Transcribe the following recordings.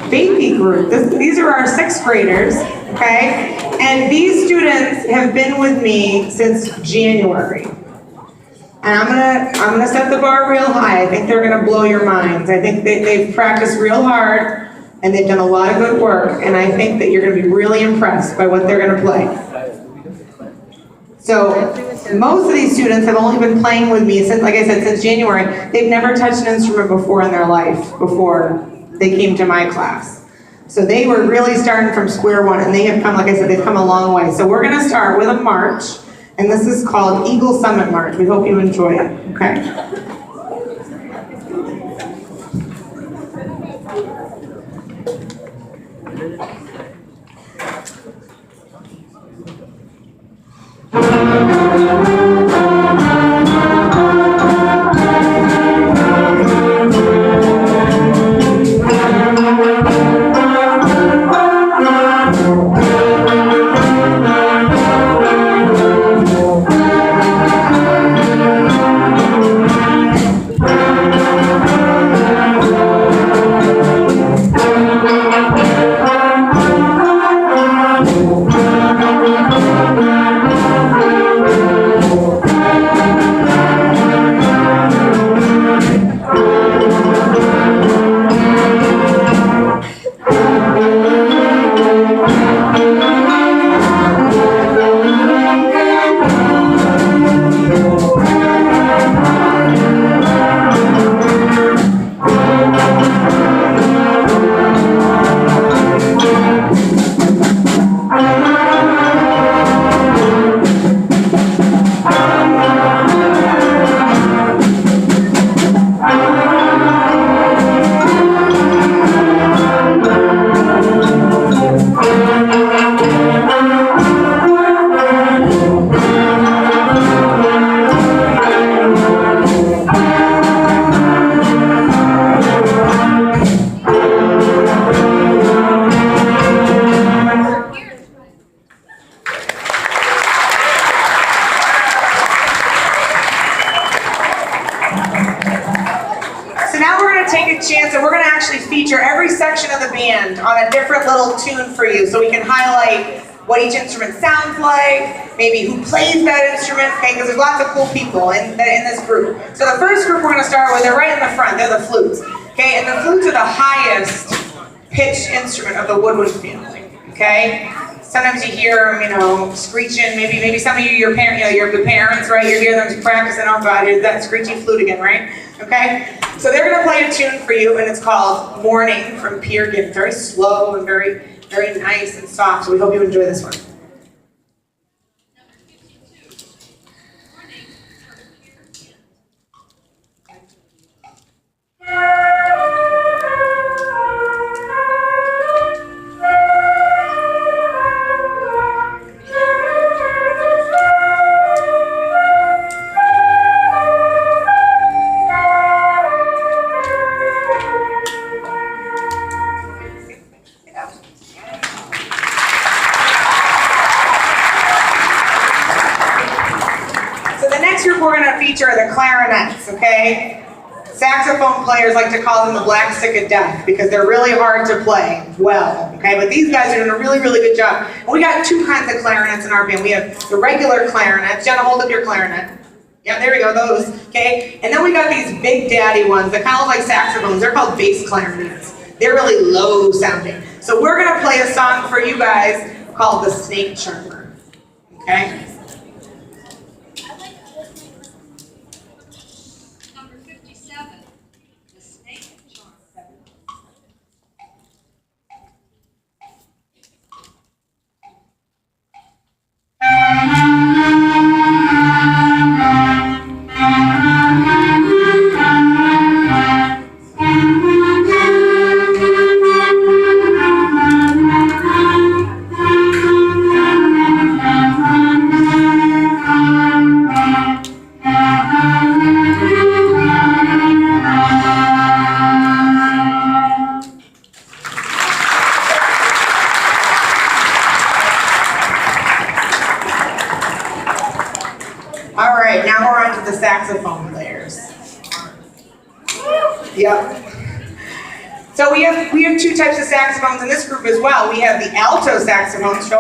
baby group. These are our 6th graders, okay? And these students have been with me since January. And I'm gonna set the bar real high. I think they're gonna blow your minds. I think they've practiced real hard and they've done a lot of good work. And I think that you're gonna be really impressed by what they're gonna play. So most of these students have only been playing with me since, like I said, since January. They've never touched an instrument before in their life before they came to my class. So they were really starting from square one, and they have come, like I said, they've come a long way. So we're gonna start with a march, and this is called Eagle Summit March. We hope you enjoy it, okay? On a different little tune for you, so we can highlight what each instrument sounds like, maybe who plays that instrument, okay, because there's lots of cool people in this group. So the first group we're going to start with, they're right in the front, they're the flutes, okay, and the flutes are the highest pitched instrument of the woodwind family, okay? Sometimes you hear them, screeching, maybe some of you, your parents, you're the parents, right, you hear them practicing, oh God, here's that screechy flute again, right, okay? So they're going to play a tune for you, and it's called Morning from Peer Gynt. Very slow and very, very nice and soft, so we hope you enjoy this one. We're going to feature the clarinets, okay? Saxophone players like to call them the black stick of death because they're really hard to play well, okay? But these guys are doing a really, really good job. And we got 2 kinds of clarinets in our band. We have the regular clarinets. Jenna, hold up your clarinet. Yeah, there we go, those, okay? And then we got these big daddy ones that kind of look like saxophones. They're called bass clarinets. They're really low sounding. So we're going to play a song for you guys called The Snake Charmer, okay? we have two types of saxophones in this group as well. We have the alto saxophones,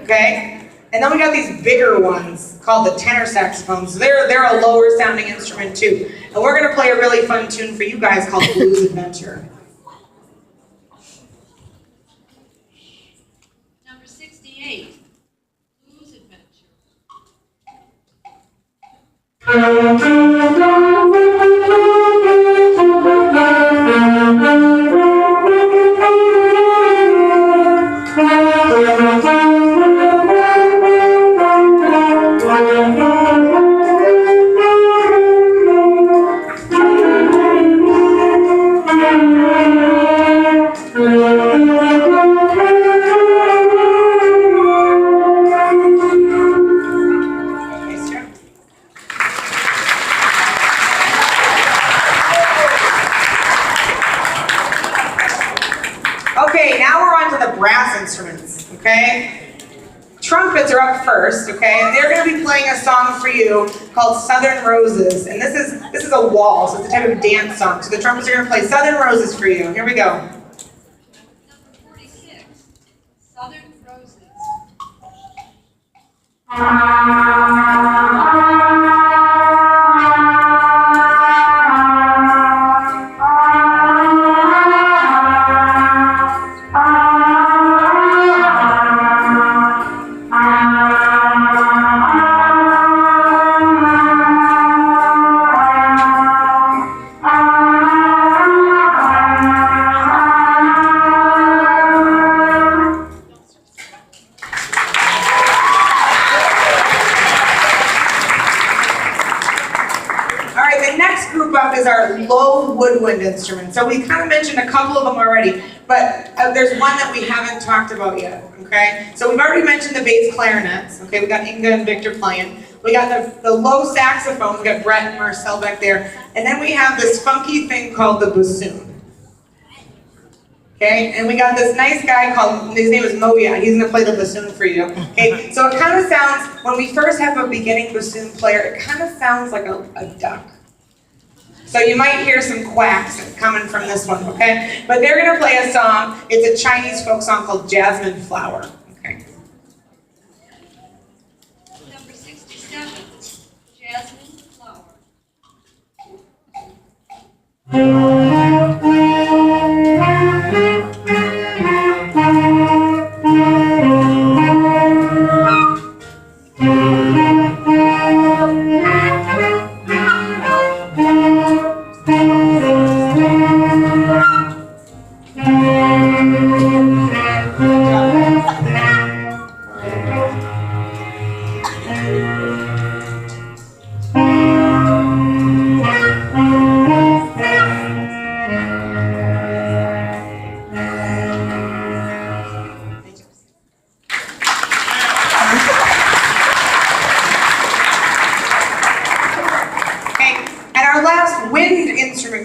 okay? And then we got these bigger ones called the tenor saxophones. They're a lower sounding instrument too. And we're gonna play a really fun tune for you guys called Blues Adventure. Number 68, Blues Adventure. Okay, now we're on to the brass instruments, okay? Trumpets are up first, okay? And they're gonna be playing a song for you called Southern Roses. And this is a waltz, so it's a type of dance song. So the trumpets are gonna play Southern Roses for you. Here we go. Number 46, Southern Roses. Is our low woodwind instrument. So we kind of mentioned a couple of them already, but there's one that we haven't talked about yet, okay? So we've already mentioned the bass clarinets, okay? We got Inga and Victor playing. We got the low saxophones, we got Brett and Marcel back there. And then we have this funky thing called the bassoon. Okay, and we got this nice guy called, his name is Moya, he's gonna play the bassoon for you. Okay, so it kind of sounds, when we first have a beginning bassoon player, it kind of sounds like a duck. So you might hear some quacks coming from this one, okay? But they're gonna play a song, it's a Chinese folk song called Jasmine Flower, okay? Number 67, Jasmine Flower.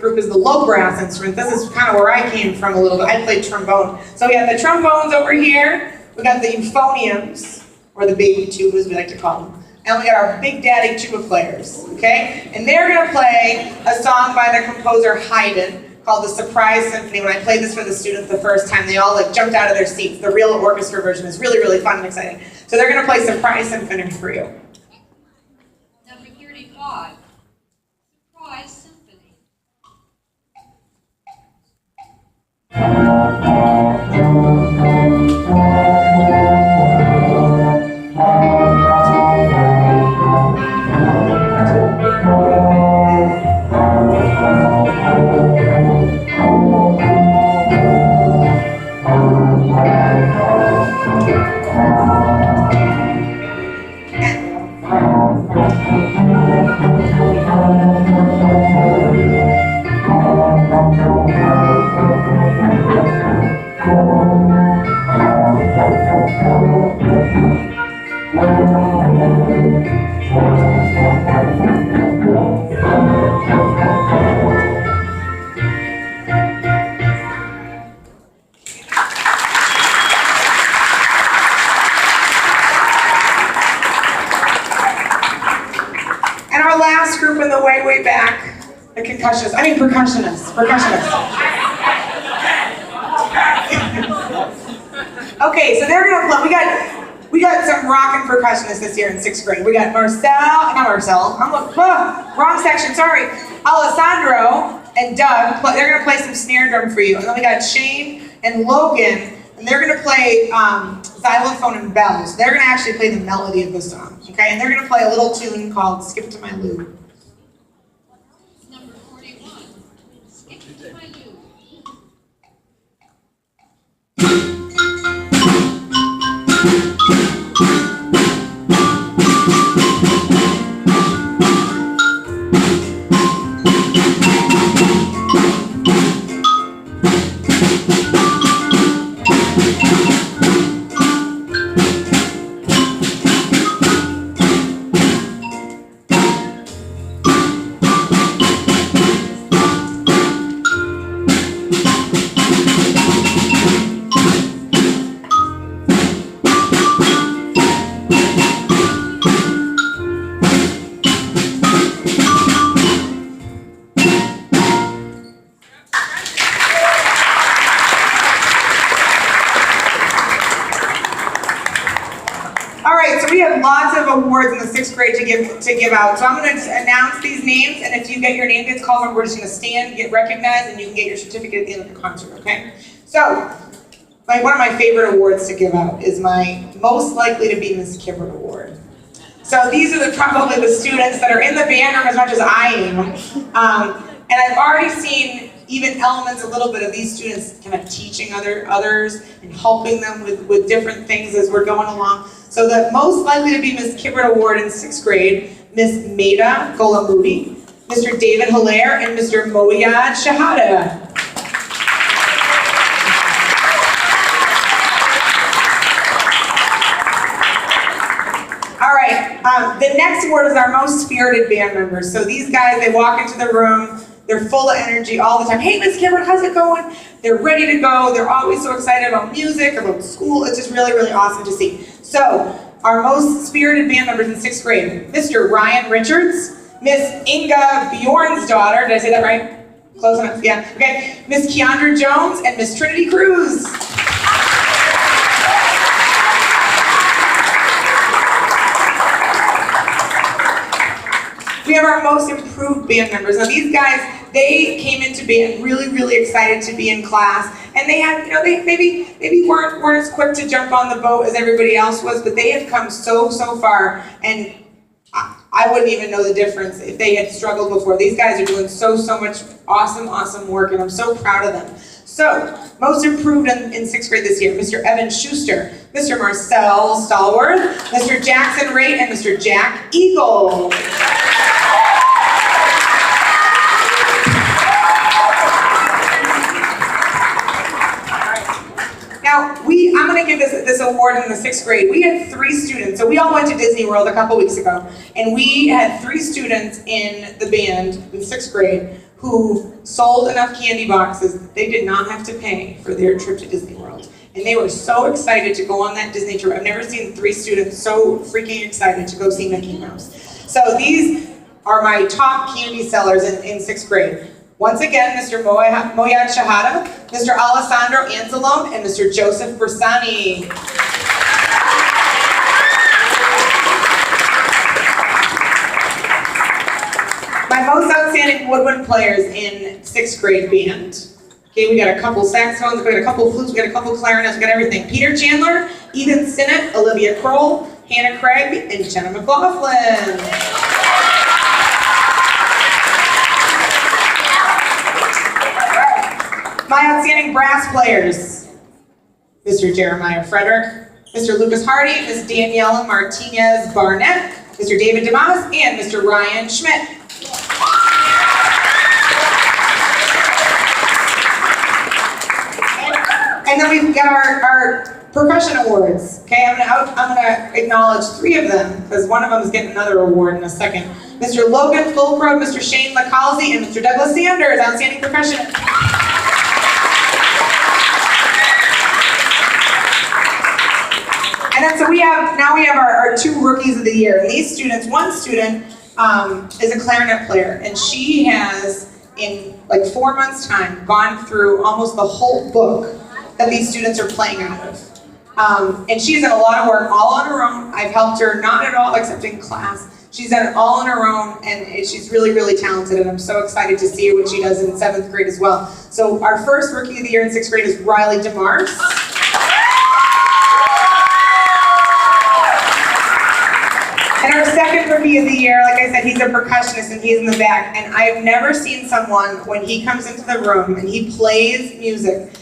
Group is the low brass instrument. This is kind of where I came from a little bit. I played trombone. So we have the trombones over here. We got the euphoniums, or the baby tube as we like to call them. And we got our big daddy tuba players, okay? And they're gonna play a song by the composer Haydn called the Surprise Symphony. When I played this for the students the first time, they all like jumped out of their seats. The real orchestra version is really, really fun and exciting. So they're gonna play Surprise Symphony for you. Number 35, Surprise Symphony. Group in the way back, the percussionists. Okay, so they're gonna play. We got some rockin' percussionists this year in 6th grade. We got wrong section, sorry. Alessandro and Doug, they're gonna play some snare drum for you. And then we got Shane and Logan, and they're gonna play xylophone and bells. They're gonna actually play the melody of the song, okay? And they're gonna play a little tune called Skip to My Lou. Number 41, Skip to My Lou. We have lots of awards in the 6th grade to give out. So I'm going to announce these names, and if you get your name gets called, we're just going to stand, get recognized, and you can get your certificate at the end of the concert, okay? So, one of my favorite awards to give out is my Most Likely to Be Miss Kibbert Award. So these are probably the students that are in the band room as much as I am. And I've already seen even elements a little bit of these students kind of teaching others and helping them with different things as we're going along. So the Most Likely to Be Miss Kibbert Award in 6th grade, Miss Maida Golamudi, Mr. David Hilaire, and Mr. Moyad Shahada. All right, the next award is our Most Spirited Band Members. So these guys, they walk into the room, they're full of energy all the time. Hey, Miss Kibbert, how's it going? They're ready to go. They're always so excited about music, about school. It's just really, really awesome to see. So, our Most Spirited Band Members in 6th grade, Mr. Ryan Richards, Miss Inga Bjornsdottir, did I say that right? Close enough, yeah, okay. Miss Keandra Jones and Miss Trinity Cruz. We have our Most Improved Band Members. Now these guys, they came into band really, really excited to be in class, and they had, they maybe weren't as quick to jump on the boat as everybody else was, but they have come so far, and I wouldn't even know the difference if they had struggled before. These guys are doing so much awesome work, and I'm so proud of them. So, Most Improved in 6th grade this year, Mr. Evan Schuster, Mr. Marcel Stallworth, Mr. Jackson Raitt, and Mr. Jack Eagle. Now, I'm going to give this award in the 6th grade. We had 3 students, so we all went to Disney World a couple weeks ago, and we had 3 students in the band in 6th grade who sold enough candy boxes that they did not have to pay for their trip to Disney World. And they were so excited to go on that Disney trip. I've never seen 3 students so freaking excited to go see Mickey Mouse. So these are my top candy sellers in 6th grade. Once again, Mr. Moyad Shahada, Mr. Alessandro Anzalone, and Mr. Joseph Bersani. My most outstanding woodwind players in 6th grade band. Okay, we got a couple saxophones, we got a couple flutes, we got a couple clarinets, we got everything. Peter Chandler, Ethan Sinnott, Olivia Kroll, Hannah Craig, and Jenna McLaughlin. My outstanding brass players, Mr. Jeremiah Frederick, Mr. Lucas Hardy, Ms. Daniela Martinez Barnett, Mr. David DeMas, and Mr. Ryan Schmidt. And then we've got our percussion awards. Okay, I'm gonna acknowledge 3 of them because one of them is getting another award in a second. Mr. Logan Fulcrow, Mr. Shane LaCalzi, and Mr. Douglas Sanders, outstanding percussion. And then so we have our 2 rookies of the year. And these students, one student is a clarinet player, and she has, in like 4 months' time, gone through almost the whole book that these students are playing out of. And she's done a lot of work all on her own. I've helped her not at all except in class. She's done it all on her own, and she's really, really talented, and I'm so excited to see what she does in 7th grade as well. So our first Rookie of the Year in 6th grade is Riley DeMars. And our second Rookie of the Year, like I said, he's a percussionist and he's in the back. And I've never seen someone, when he comes into the room and he plays music,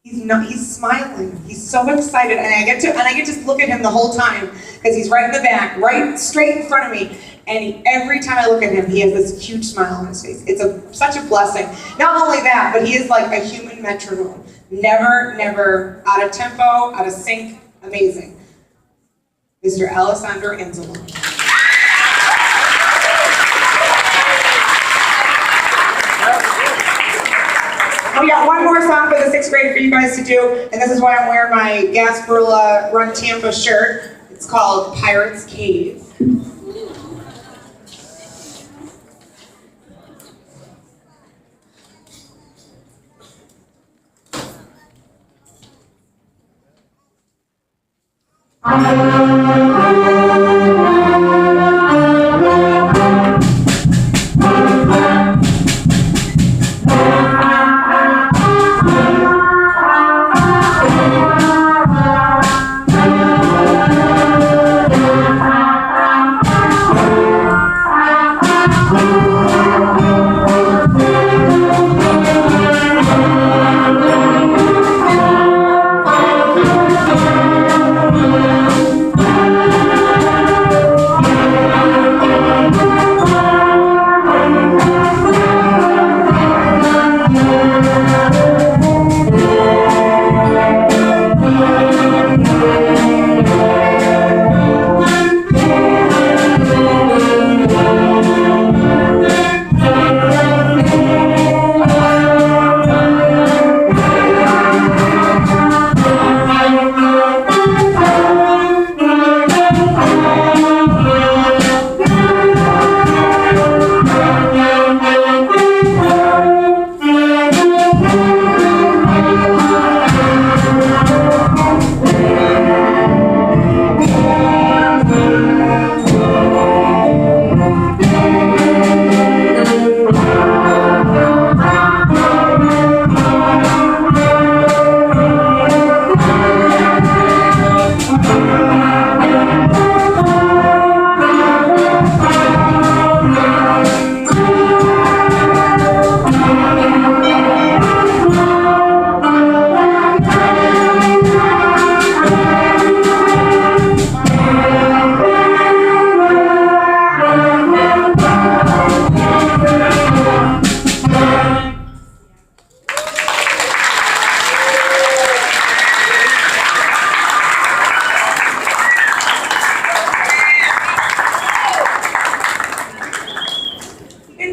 he's smiling. He's so excited, and I get to look at him the whole time because he's right in the back, right straight in front of me. And every time I look at him, he has this huge smile on his face. It's such a blessing. Not only that, but he is like a human metronome. Never out of tempo, out of sync. Amazing. Mr. Alessandro Anzalo. We got one more song for the 6th grade for you guys to do, and this is why I'm wearing my Gasparilla Run Tampa shirt. It's called Pirate's Cave.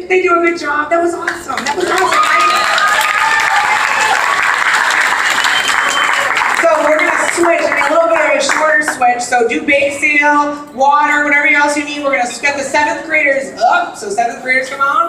They do a good job. That was awesome. That was awesome. So we're gonna switch, a little bit of a shorter switch. So do bake sale, water, whatever else you need. We're gonna get the 7th graders up. So 7th graders, come on.